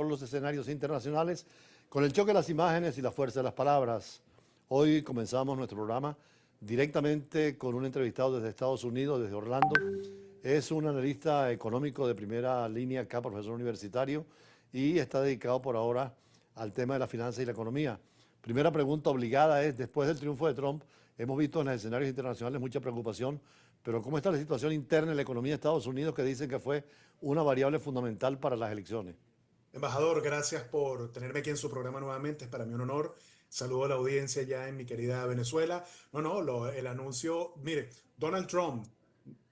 por los escenarios internacionales con el choque de las imágenes y la fuerza de las palabras. Hoy comenzamos nuestro programa directamente con un entrevistado desde Estados Unidos, desde Orlando. Es un analista económico de primera línea acá, profesor universitario, y está dedicado por ahora al tema de la finanza y la economía. Primera pregunta obligada es, después del triunfo de Trump, hemos visto en los escenarios internacionales mucha preocupación, pero ¿cómo está la situación interna en la economía de Estados Unidos que dicen que fue una variable fundamental para las elecciones? Embajador, gracias por tenerme aquí en su programa nuevamente. Es para mí un honor. Saludo a la audiencia ya en mi querida Venezuela. El anuncio, mire, Donald Trump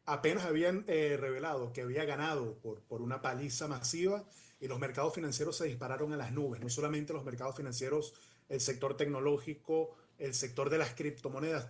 apenas habían revelado que había ganado por una paliza masiva y los mercados financieros se dispararon a las nubes. No solamente los mercados financieros, el sector tecnológico, el sector de las criptomonedas.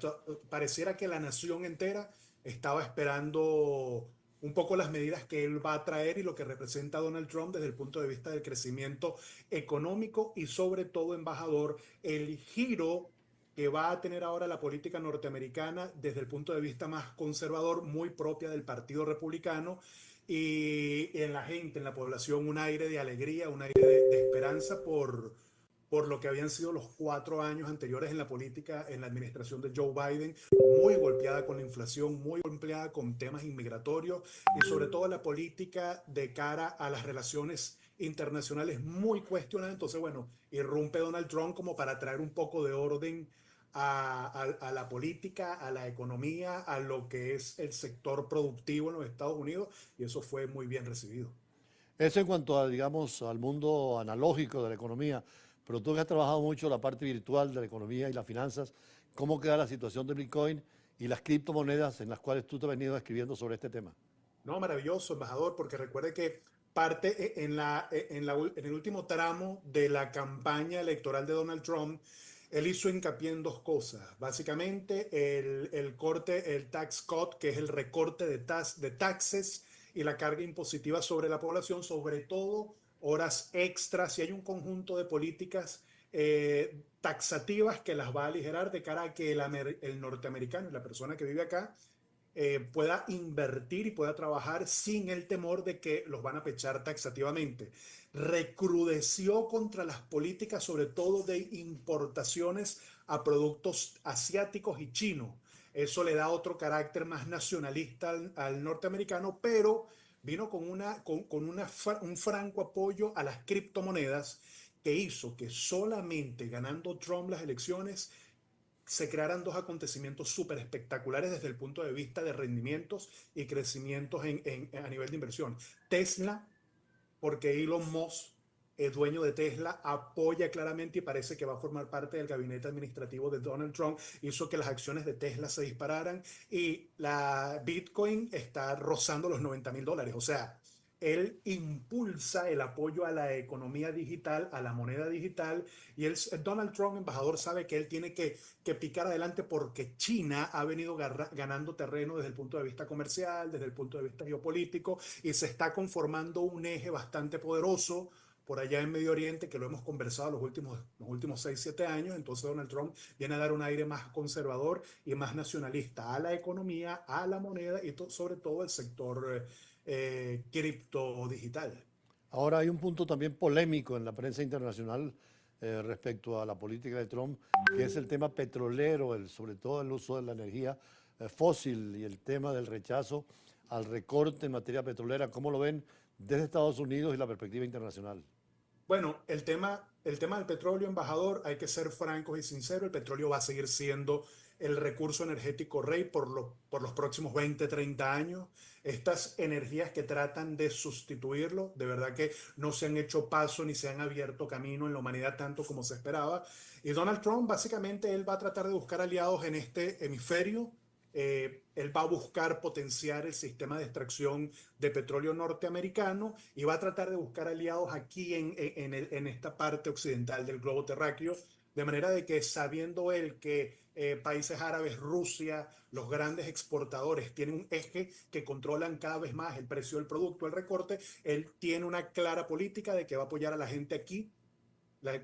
Pareciera que la nación entera estaba esperando un poco las medidas que él va a traer y lo que representa Donald Trump desde el punto de vista del crecimiento económico y sobre todo, embajador, el giro que va a tener ahora la política norteamericana desde el punto de vista más conservador, muy propia del Partido Republicano, y en la gente, en la población, un aire de alegría, un aire de esperanza por lo que habían sido los 4 años anteriores en la política, en la administración de Joe Biden, muy golpeada con la inflación, muy golpeada con temas inmigratorios y sobre todo la política de cara a las relaciones internacionales muy cuestionada. Entonces, bueno, irrumpe Donald Trump como para traer un poco de orden a la política, a la economía, a lo que es el sector productivo en los Estados Unidos, y eso fue muy bien recibido. Eso en cuanto a, digamos, al mundo analógico de la economía, pero tú que has trabajado mucho la parte virtual de la economía y las finanzas, ¿cómo queda la situación de Bitcoin y las criptomonedas en las cuales tú te has venido escribiendo sobre este tema? No, maravilloso, embajador, porque recuerde que parte en el último tramo de la campaña electoral de Donald Trump, él hizo hincapié en dos cosas. Básicamente, el corte, el tax cut, que es el recorte de taxes y la carga impositiva sobre la población, sobre todo horas extras, y hay un conjunto de políticas taxativas que las va a aligerar de cara a que el norteamericano y la persona que vive acá pueda invertir y pueda trabajar sin el temor de que los van a pechar taxativamente. Recrudeció contra las políticas, sobre todo de importaciones a productos asiáticos y chinos. Eso le da otro carácter más nacionalista al norteamericano, pero vino con un franco apoyo a las criptomonedas que hizo que solamente ganando Trump las elecciones se crearan dos acontecimientos súper espectaculares desde el punto de vista de rendimientos y crecimientos a nivel de inversión. Tesla, porque Elon Musk, el dueño de Tesla, apoya claramente y parece que va a formar parte del gabinete administrativo de Donald Trump, hizo que las acciones de Tesla se dispararan y la Bitcoin está rozando los $90,000. O sea, él impulsa el apoyo a la economía digital, a la moneda digital, y Donald Trump, embajador, sabe que él tiene que picar adelante porque China ha venido ganando terreno desde el punto de vista comercial, desde el punto de vista geopolítico, y se está conformando un eje bastante poderoso por allá en Medio Oriente, que lo hemos conversado los últimos 6, 7 años. Entonces Donald Trump viene a dar un aire más conservador y más nacionalista a la economía, a la moneda y sobre todo el sector cripto digital. Ahora hay un punto también polémico en la prensa internacional respecto a la política de Trump, que es el tema petrolero, sobre todo el uso de la energía fósil y el tema del rechazo al recorte en materia petrolera. ¿Cómo lo ven desde Estados Unidos y la perspectiva internacional? Bueno, el tema del petróleo, embajador, hay que ser francos y sinceros, el petróleo va a seguir siendo el recurso energético rey por los próximos 20, 30 años. Estas energías que tratan de sustituirlo, de verdad que no se han hecho paso ni se han abierto camino en la humanidad tanto como se esperaba. Y Donald Trump, básicamente, él va a tratar de buscar aliados en este hemisferio. Él va a buscar potenciar el sistema de extracción de petróleo norteamericano y va a tratar de buscar aliados aquí en esta parte occidental del globo terráqueo, de manera de que sabiendo él que países árabes, Rusia, los grandes exportadores, tienen un eje que controlan cada vez más el precio del producto, el recorte, él tiene una clara política de que va a apoyar a la gente aquí.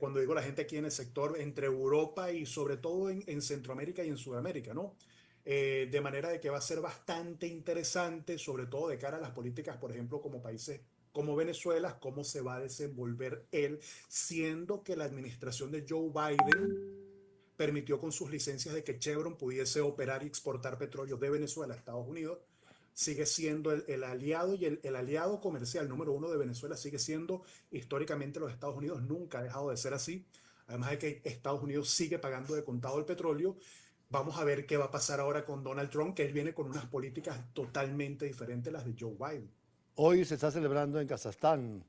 Cuando digo la gente aquí en el sector, entre Europa y sobre todo en Centroamérica y en Sudamérica, ¿no? De manera de que va a ser bastante interesante, sobre todo de cara a las políticas, por ejemplo, como países como Venezuela, cómo se va a desenvolver él, siendo que la administración de Joe Biden permitió con sus licencias de que Chevron pudiese operar y exportar petróleo de Venezuela a Estados Unidos. Sigue siendo el aliado y el aliado comercial número uno de Venezuela, sigue siendo históricamente los Estados Unidos, nunca ha dejado de ser así. Además de que Estados Unidos sigue pagando de contado el petróleo. Vamos a ver qué va a pasar ahora con Donald Trump, que él viene con unas políticas totalmente diferentes a las de Joe Biden. Hoy se está celebrando en Kazajstán,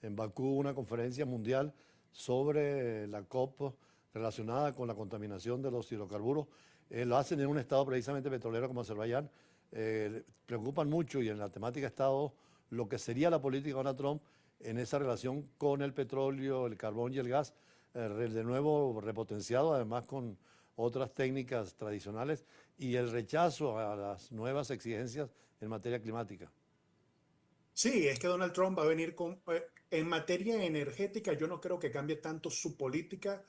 en Bakú, una conferencia mundial sobre la COP relacionada con la contaminación de los hidrocarburos. Lo hacen en un estado precisamente petrolero como Azerbaiyán. Preocupan mucho y en la temática ha estado lo que sería la política de Donald Trump en esa relación con el petróleo, el carbón y el gas, de nuevo repotenciado además con otras técnicas tradicionales y el rechazo a las nuevas exigencias en materia climática. Sí, es que Donald Trump va a venir con, en materia energética, yo no creo que cambie tanto su política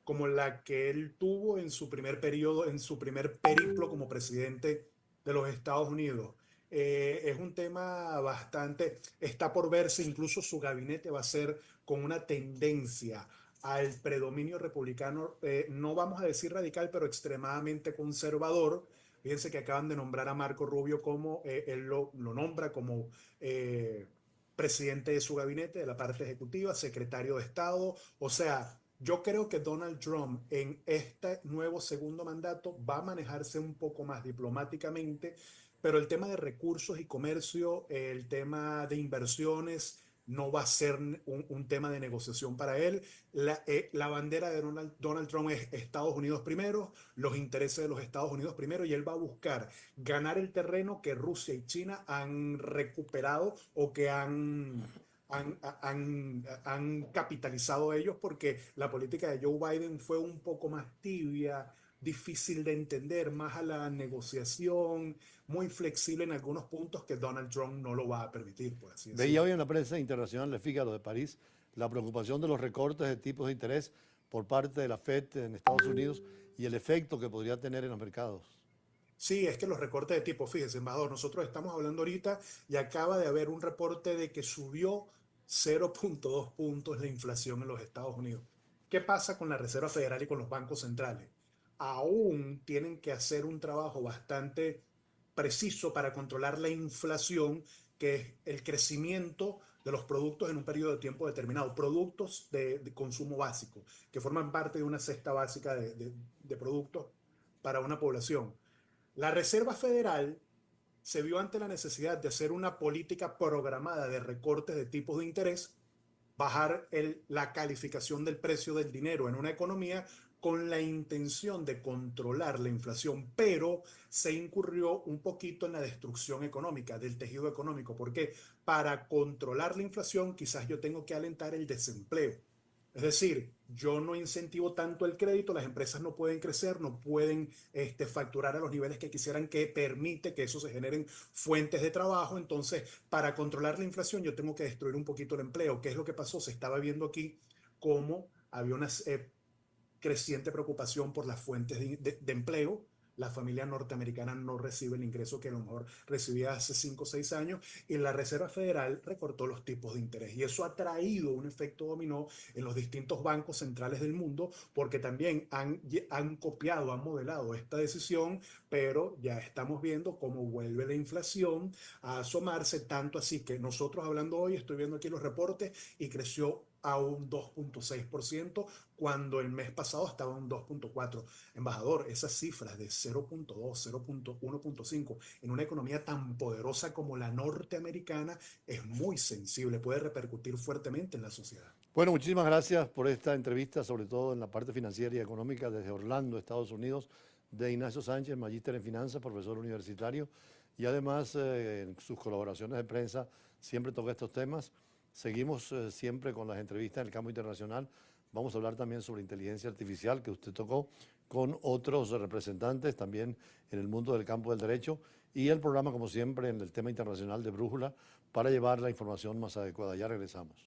como la que él tuvo en su primer periodo, en su primer periplo como presidente de los Estados Unidos. Es un tema bastante, está por verse, incluso su gabinete va a ser con una tendencia al predominio republicano, no vamos a decir radical, pero extremadamente conservador. Fíjense que acaban de nombrar a Marco Rubio como, él lo nombra como eh, presidente de su gabinete, de la parte ejecutiva, secretario de Estado. O sea, yo creo que Donald Trump en este nuevo segundo mandato va a manejarse un poco más diplomáticamente, pero el tema de recursos y comercio, el tema de inversiones, no va a ser un tema de negociación para él. La bandera de Donald Trump es Estados Unidos primero, los intereses de los Estados Unidos primero, y él va a buscar ganar el terreno que Rusia y China han recuperado o que han capitalizado ellos, porque la política de Joe Biden fue un poco más tibia, difícil de entender, más a la negociación, muy flexible en algunos puntos que Donald Trump no lo va a permitir, por así Veía decirlo. hoy en la prensa internacional de Fígaro de París la preocupación de los recortes de tipos de interés por parte de la Fed en Estados Unidos y el efecto que podría tener en los mercados. Sí, es que los recortes de tipo, fíjese, embajador, nosotros estamos hablando ahorita y acaba de haber un reporte de que subió 0,2 puntos la inflación en los Estados Unidos. ¿Qué pasa con la Reserva Federal y con los bancos centrales? Aún tienen que hacer un trabajo bastante preciso para controlar la inflación, que es el crecimiento de los productos en un periodo de tiempo determinado, productos de consumo básico, que forman parte de una cesta básica de productos para una población. La Reserva Federal se vio ante la necesidad de hacer una política programada de recortes de tipos de interés, bajar la calificación del precio del dinero en una economía con la intención de controlar la inflación, pero se incurrió un poquito en la destrucción económica, del tejido económico, porque para controlar la inflación quizás yo tengo que alentar el desempleo. Es decir, yo no incentivo tanto el crédito, las empresas no pueden crecer, no pueden facturar a los niveles que quisieran, que permite que eso se generen fuentes de trabajo. Entonces, para controlar la inflación, yo tengo que destruir un poquito el empleo. ¿Qué es lo que pasó? Se estaba viendo aquí cómo había una creciente preocupación por las fuentes de empleo. La familia norteamericana no recibe el ingreso que a lo mejor recibía hace 5 o 6 años, y la Reserva Federal recortó los tipos de interés. Y eso ha traído un efecto dominó en los distintos bancos centrales del mundo, porque también han copiado, han modelado esta decisión, pero ya estamos viendo cómo vuelve la inflación a asomarse, tanto así que nosotros hablando hoy, estoy viendo aquí los reportes, y creció a un 2,6%, cuando el mes pasado estaba en un 2,4%. Embajador, esas cifras de 0,2, 0,1,5 en una economía tan poderosa como la norteamericana es muy sensible, puede repercutir fuertemente en la sociedad. Bueno, muchísimas gracias por esta entrevista, sobre todo en la parte financiera y económica desde Orlando, Estados Unidos, de Ignacio Sánchez, magíster en finanzas, profesor universitario y además en sus colaboraciones de prensa siempre toca estos temas. Seguimos siempre con las entrevistas en el campo internacional. Vamos a hablar también sobre inteligencia artificial que usted tocó con otros representantes también en el mundo del campo del derecho y el programa, como siempre, en el tema internacional de Brújula para llevar la información más adecuada. Ya regresamos.